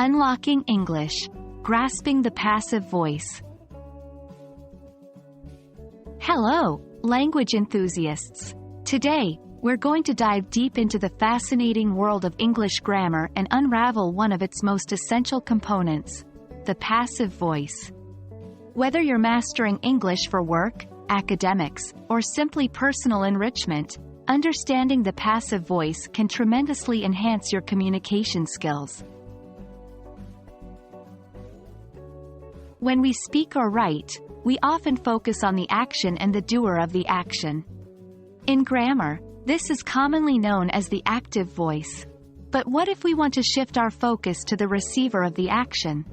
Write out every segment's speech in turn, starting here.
Unlocking English. Grasping the passive voice. Hello, language enthusiasts. Today, we're going to dive deep into the fascinating world of English grammar and unravel one of its most essential components, the passive voice. Whether you're mastering English for work, academics, or simply personal enrichment, understanding the passive voice can tremendously enhance your communication skills. When we speak or write, we often focus on the action and the doer of the action. In grammar, this is commonly known as the active voice. But what if we want to shift our focus to the receiver of the action?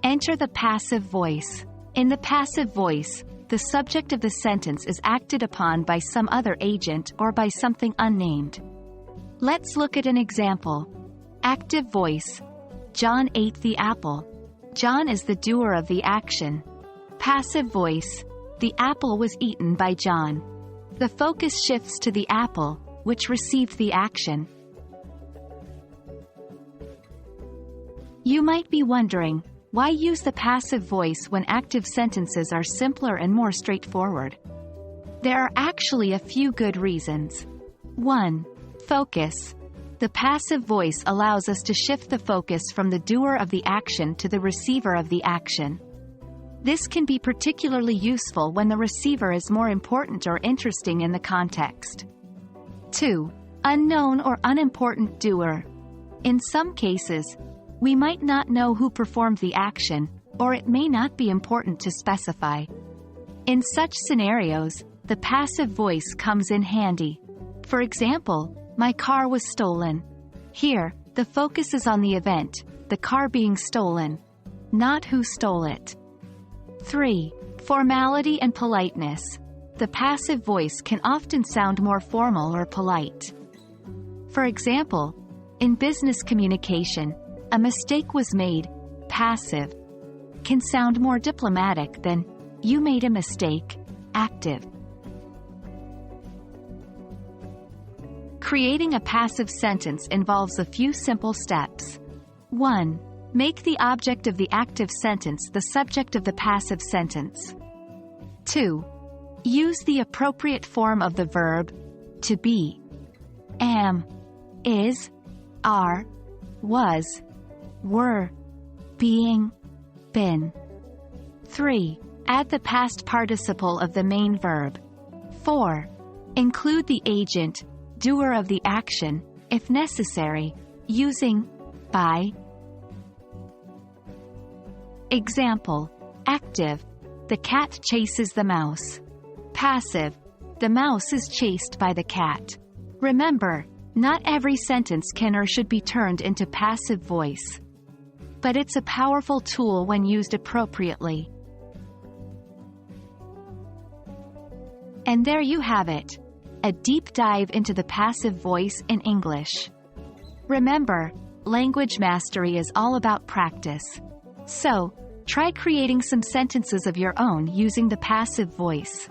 Enter the passive voice. In the passive voice, the subject of the sentence is acted upon by some other agent or by something unnamed. Let's look at an example. Active voice. John ate the apple. John is the doer of the action. Passive voice. The apple was eaten by John. The focus shifts to the apple, which received the action. You might be wondering, why use the passive voice when active sentences are simpler and more straightforward? There are actually a few good reasons. 1. Focus. The passive voice allows us to shift the focus from the doer of the action to the receiver of the action. This can be particularly useful when the receiver is more important or interesting in the context. 2. Unknown or unimportant doer. In some cases, we might not know who performed the action, or it may not be important to specify. In such scenarios, the passive voice comes in handy. For example, my car was stolen. Here, the focus is on the event, the car being stolen, not who stole it. 3. Formality and politeness. The passive voice can often sound more formal or polite. For example, in business communication, a mistake was made, passive, can sound more diplomatic than, you made a mistake, active. Creating a passive sentence involves a few simple steps. 1. Make the object of the active sentence the subject of the passive sentence. 2. Use the appropriate form of the verb, to be. Am, is, are, was, were, being, been. 3. Add the past participle of the main verb. 4. Include the agent, doer of the action, if necessary, using by. Example. Active. The cat chases the mouse. Passive. The mouse is chased by the cat. Remember, not every sentence can or should be turned into passive voice. But it's a powerful tool when used appropriately. And there you have it. A deep dive into the passive voice in English. Remember, language mastery is all about practice. So, try creating some sentences of your own using the passive voice.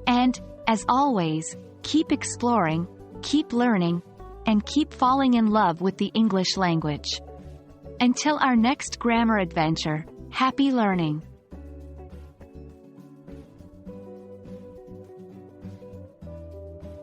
And, as always, keep exploring, keep learning, and keep falling in love with the English language. Until our next grammar adventure, happy learning!